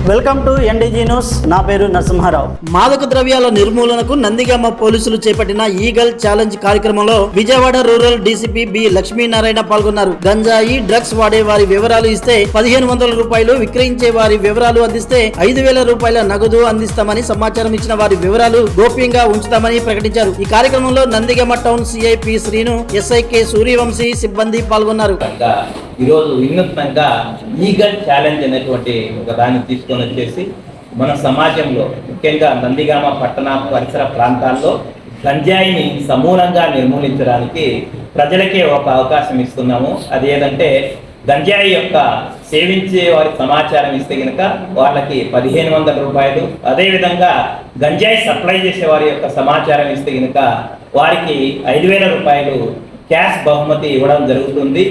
Welcome to ఎన్డీజీ news. నా పేరు నరసింహారావు. మాదక ద్రవ్యాల నిర్మూలనకు నందిగామ పోలీసులు చేపట్టిన ఈగల్ ఛాలెంజ్ కార్యక్రమంలో Vijayawada rural DCP B Lakshminarayana పాల్గొన్నారు. గంజాయి డ్రగ్స్ వాడే వారి వివరాలు ఇస్తే 1500 రూపాయలు, విక్రయించే వారి వివరాలు అందిస్తే 5000 రూపాయల నగదు అందిస్తామని సమాచారం ఇచ్చిన వారి వివరాలు గోప్యంగా ఉంచుతామని ప్రకటించారు. ఈ కార్యక్రమంలో Nandigama town CI P Srinu, SI K Suryavanshi సిబ్బంది పాల్గొన్నారు. ఈరోజు వినూత్నంగా ఈగల్ ఛాలెంజ్ అనేటువంటి ఒక దాన్ని తీసుకొని వచ్చేసి మన సమాజంలో ముఖ్యంగా నందిగామ పట్టణ పరిసర ప్రాంతాల్లో గంజాయిని సమూలంగా నిర్మూలించడానికి ప్రజలకే ఒక అవకాశం ఇస్తున్నాము. అది ఏదంటే గంజాయి యొక్క సేవించే వారి సమాచారం ఇస్తే కనుక వాళ్ళకి 1500 రూపాయలు, అదేవిధంగా గంజాయి సప్లై చేసే వారి యొక్క సమాచారం ఇస్తే కనుక వారికి 5000 రూపాయలు క్యాష్ బహుమతి ఇవ్వడం జరుగుతుంది.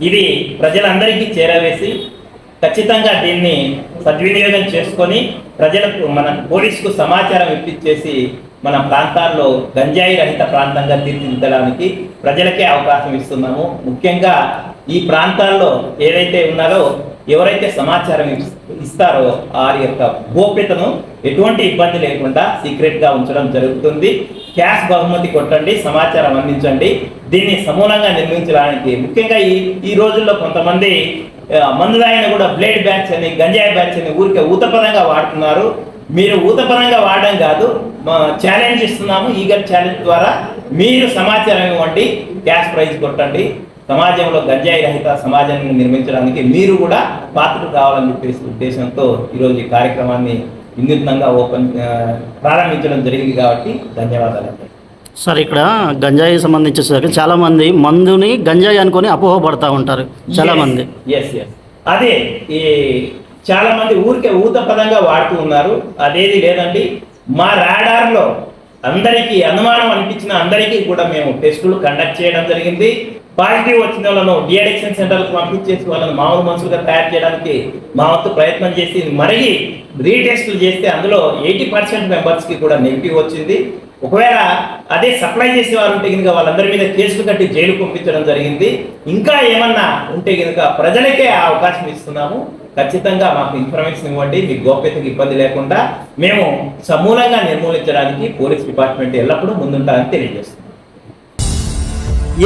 ఇది ప్రజలందరికీ చేరవేసి ఖచ్చితంగా దీన్ని సద్వినియోగం చేసుకొని ప్రజలకు, మన పోలీసుకు సమాచారం ఇప్పించేసి మన ప్రాంతాల్లో గంజాయి రహిత ప్రాంతంగా తీర్చిదిద్దడానికి ప్రజలకే అవకాశం ఇస్తున్నాము. ముఖ్యంగా ఈ ప్రాంతాల్లో ఏదైతే ఉన్నారో, ఎవరైతే సమాచారం ఇస్తారో వారి యొక్క గోప్యతను ఎటువంటి ఇబ్బంది లేకుండా సీక్రెట్గా ఉంచడం జరుగుతుంది. క్యాష్ బహుమతి కొట్టండి, సమాచారం అందించండి. దీన్ని సమూలంగా నిర్మించడానికి ముఖ్యంగా ఈ రోజుల్లో కొంతమంది మందుదాయిని కూడా బ్లేడ్ బ్యాచ్ అని, గంజాయి బ్యాచ్ అని ఊరికే ఊతపదంగా వాడుతున్నారు. మీరు ఊతపదంగా వాడడం కాదు, ఛాలెంజ్ ఇస్తున్నాము. ఈగల్ ఛాలెంజ్ ద్వారా మీరు సమాచారం ఇవ్వండి, క్యాష్ ప్రైజ్ కొట్టండి. సమాజంలో గంజాయి రహిత సమాజాన్ని నిర్మించడానికి మీరు కూడా పాత్రలు కావాలని చెప్పేసి ఉద్దేశంతో ఈరోజు ఈ కార్యక్రమాన్ని వినూత్నంగా ప్రారంభించడం జరిగింది. కాబట్టి ధన్యవాదాలు సార్. ఇక్కడ గంజాయి సంబంధించేసరికి చాలా మంది మందుని గంజాయి అనుకొని అపోహపడతా ఉంటారు చాలా మంది. అదే ఈ చాలా మంది ఊరికే ఊత పదంగా వాడుతూ ఉన్నారు. అదేది లేదండి, మా రాడార్లో అందరికీ అనుమానం అనిపించిన అందరికీ కూడా మేము టెస్టులు కండక్ట్ చేయడం జరిగింది. పాజిటివ్ వచ్చిన వాళ్ళను డిఅడిక్షన్ సెంటర్లకు పంపించేసి వాళ్ళని మామూలు మనుషులుగా తయారు చేయడానికి మా వంతు ప్రయత్నం చేసి మరిగి రీటెస్టులు చేస్తే అందులో 80% మెంబర్స్కి కూడా నెగిటివ్ వచ్చింది. ఒకవేళ అదే సప్లై చేసే వారు ఉంటే కనుక వాళ్ళందరి మీద కేసులు కట్టి జైలు పంపించడం జరిగింది. ఇంకా ఏమన్నా ఉంటే కనుక ప్రజలకే ఆ అవకాశం ఇస్తున్నాము. ఖచ్చితంగా మాకు ఇన్ఫర్మేషన్ ఇవ్వండి, మీ గోప్యతకు ఇబ్బంది లేకుండా మేము సమూలంగా నిర్మూలించడానికి పోలీస్ డిపార్ట్మెంట్ ఎల్లప్పుడూ ముందుంటారని తెలియజేస్తుంది.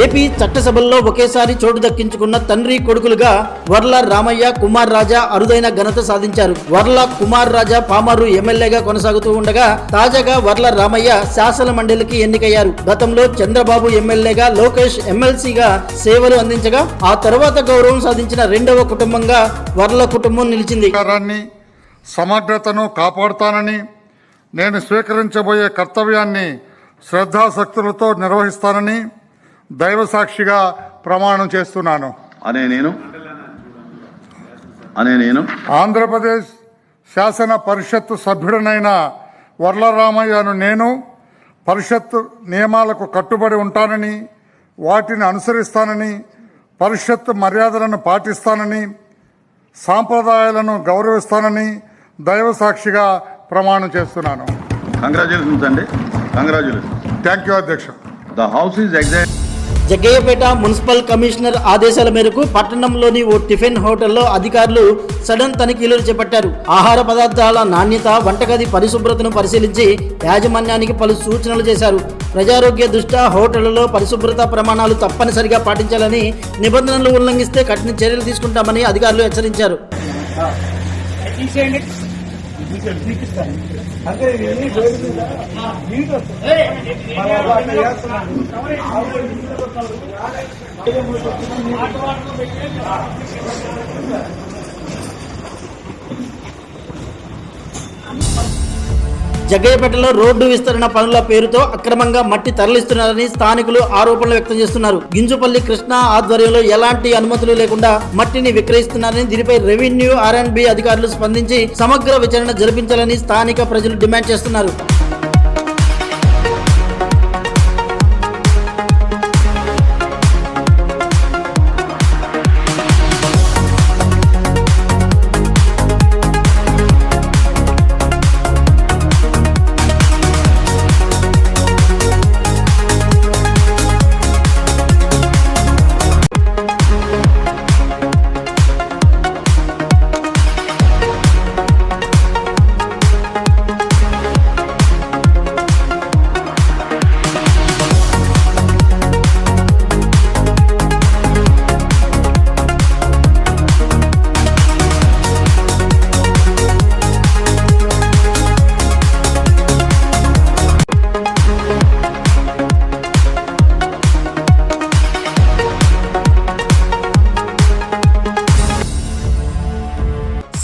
ఏపీ చట్టసభల్లో ఒకేసారి చోటు దక్కించుకున్న తండ్రి కొడుకులుగా వర్ల రామయ్య, కుమార్ రాజా అరుదైన ఘనత సాధించారు. వర్ల కుమార్ రాజా పామరు ఎమ్మెల్యేగా కొనసాగుతూ ఉండగా తాజాగా వర్ల రామయ్య శాసన మండలికి ఎన్నికయ్యారు. గతంలో చంద్రబాబు ఎమ్మెల్యేగా, లోకేష్ ఎమ్మెల్సీగా సేవలు అందించగా ఆ తర్వాత గౌరవం సాధించిన రెండవ కుటుంబంగా వర్ల కుటుంబం నిలిచింది. సమగ్రతను కాపాడుతానని, నేను స్వీకరించబోయే కర్తవ్యాన్ని శ్రద్ధాశక్తులతో నిర్వహిస్తానని దైవ సాక్షిగా ప్రమాణం చేస్తున్నాను. అనే నేను ఆంధ్రప్రదేశ్ శాసన పరిషత్తు సభ్యుడనైన వర్ల రామయ్యను నేను పరిషత్తు నియమాలకు కట్టుబడి ఉంటానని, వాటిని అనుసరిస్తానని, పరిషత్తు మర్యాదలను పాటిస్తానని, సాంప్రదాయాలను గౌరవిస్తానని దైవ సాక్షిగా ప్రమాణం చేస్తున్నాను. కంగ్రాచులేషన్స్ అండి. కంగ్రాచులేషన్స్. థ్యాంక్ యూ అధ్యక్ష. The house is exact. Jaggayyapeta municipal commissioner ఆదేశాల మేరకు పట్టణంలోని ఓ టిఫిన్ హోటల్లో అధికారులు సడన్ తనిఖీలు చేపట్టారు. ఆహార పదార్థాల నాణ్యత, వంటగది పరిశుభ్రతను పరిశీలించి యాజమాన్యానికి పలు సూచనలు చేశారు. ప్రజారోగ్య దృష్ట్యా హోటళ్లలో పరిశుభ్రత ప్రమాణాలు తప్పనిసరిగా పాటించాలని, నిబంధనలు ఉల్లంఘిస్తే కఠిన చర్యలు తీసుకుంటామని అధికారులు హెచ్చరించారు. జగ్గయ్యపేటలో రోడ్డు విస్తరణ పనుల పేరుతో అక్రమంగా మట్టి తరలిస్తున్నారని స్థానికులు ఆరోపణలు వ్యక్తం చేస్తున్నారు. గింజుపల్లి కృష్ణ ఆధ్వర్యంలో ఎలాంటి అనుమతులు లేకుండా మట్టిని విక్రయిస్తున్నారని, దీనిపై రెవెన్యూ R&B అధికారులు స్పందించి సమగ్ర విచారణ జరిపించాలని స్థానిక ప్రజలు డిమాండ్ చేస్తున్నారు.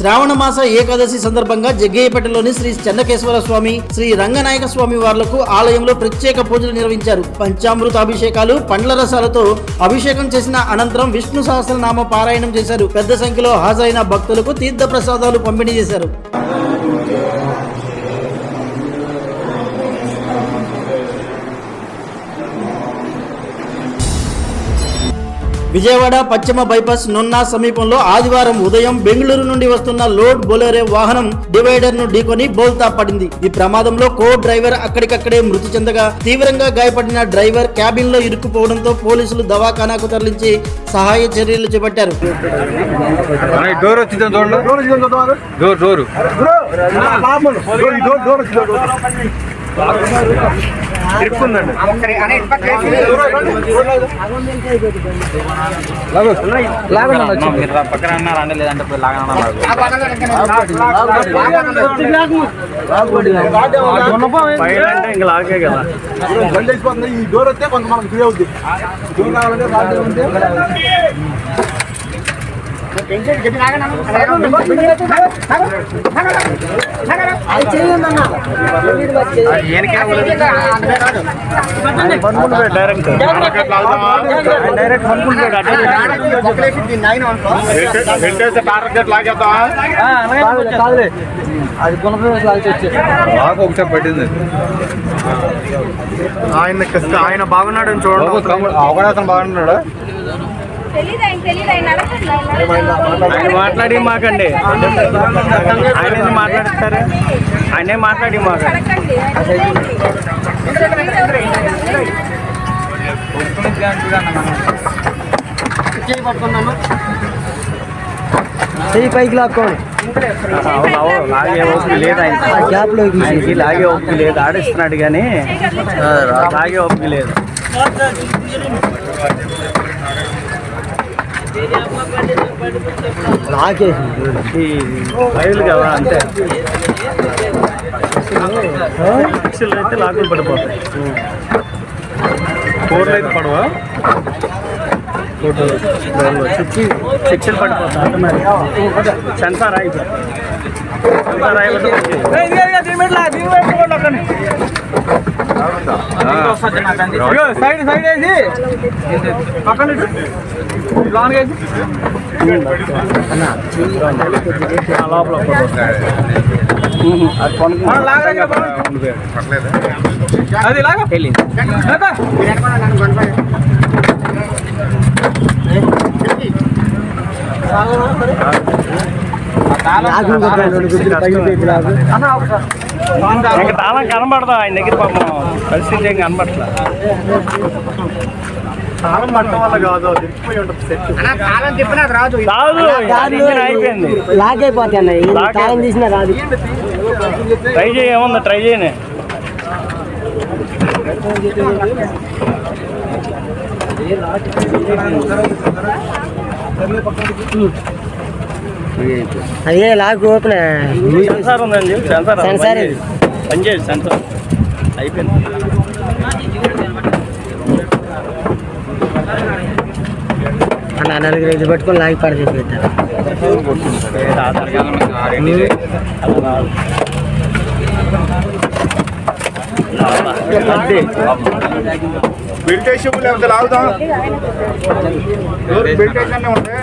శ్రావణ మాస ఏకాదశి సందర్భంగా జగ్గయ్యపేటలోని శ్రీ చెన్నకేశ్వర స్వామి, శ్రీ రంగనాయక స్వామి వార్లకు ఆలయంలో ప్రత్యేక పూజలు నిర్వహించారు. పంచామృత అభిషేకాలు, పండ్ల రసాలతో అభిషేకం చేసిన అనంతరం విష్ణు సహస్రనామ పారాయణం చేశారు. పెద్ద సంఖ్యలో హాజరైన భక్తులకు తీర్థ ప్రసాదాలు పంపిణీ చేశారు. విజయవాడ పశ్చిమ బైపాస్ నున్నా సమీపంలో ఆదివారం ఉదయం బెంగళూరు నుండి వస్తున్న లోడ్ బొలెరో వాహనం డివైడర్ ను ఢీకొని బోల్తా పడింది. ఈ ప్రమాదంలో కో డ్రైవర్ అక్కడికక్కడే మృతి చెందగా తీవ్రంగా గాయపడిన డ్రైవర్ క్యాబిన్ లో ఇరుక్కుపోవడంతో పోలీసులు దవాఖానాకు తరలించి సహాయ చర్యలు చేపట్టారు. ఈ డోర్ వస్తే కొంత మనకు ఫ్రీ అవుద్ది. డోర్ కావాలంటే అది ఒకసారి పట్టింది. ఆయన బాగున్నాడు చూడండి. అవకాశం బాగున్నాడు. ఆయన మాట్లాడి మాకండి, ఆయన మాట్లాడతారు, ఆయనే మాట్లాడి మాకండి. పైకి లాక్కోండి. లాగే ఓపిక లేదు ఆయనకి, లాగే ఓపిక లేదు. ఆడిస్తున్నాడు కానీ లాగే ఓపిక లేదు. రైలు కదా అంతే. పిక్చర్లు అయితే లాగులు పడిపోతాయి. ఫోర్లు అయితే పడవా, పిక్చర్లు పడిపోతాయి ఆటోమేటిక్. సెన్సార్ అయిపోతుంది. సెన్సార్ అయిపోతుంది. సైడ్ సైడ్ వేసి పక్కన లాంగ్ వేసి లోపల అది లాగా వెళ్ళింది. ఇంకా తాళం కనబడదా ఆయన దగ్గర? పాపం పరిస్థితి ఏం కనబడట్లా. తాళం పట్టడం వల్ల కాదు, అయిపోయింది. లాగ్ అయిపోతాయి. తాళం తీసినా రాదు. ట్రై చేయ, ఏముందా ట్రై చేయని. అదే లాగ్ ఓపెన్. సెన్సార్ ఉందండి, సెన్సార్ పనిచేయదు. సెన్సార్ అయిపోయింది. అన్న నలుగురు ఐదు పట్టుకొని లాగి పడేసి పెట్టారు. మెడిటేషన్ లేకపోతే లాగుతాం. మెడిటేషన్ ఉంటే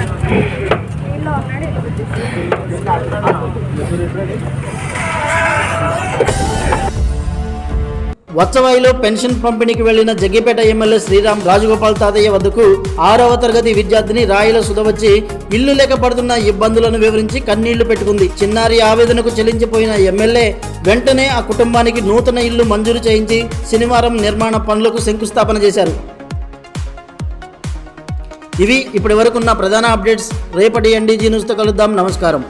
వత్సవాయిలో పెన్షన్ పంపిణీకి వెళ్లిన జగ్గేపేట ఎమ్మెల్యే శ్రీరామ్ రాజగోపాల్ తాతయ్య వద్దకు 6వ తరగతి విద్యార్థిని రాయల సుధ వచ్చి ఇల్లు లేక పడుతున్న ఇబ్బందులను వివరించి కన్నీళ్లు పెట్టుకుంది. చిన్నారి ఆవేదనకు చెల్లించిపోయిన ఎమ్మెల్యే వెంటనే ఆ కుటుంబానికి నూతన ఇల్లు మంజూరు చేయించి శనివారం నిర్మాణ పనులకు శంకుస్థాపన చేశారు. ఇవి ఇప్పటి వరకున్న ప్రధాన అప్డేట్స్. రేపటి NDG న్యూస్తో కలుద్దాం. నమస్కారం.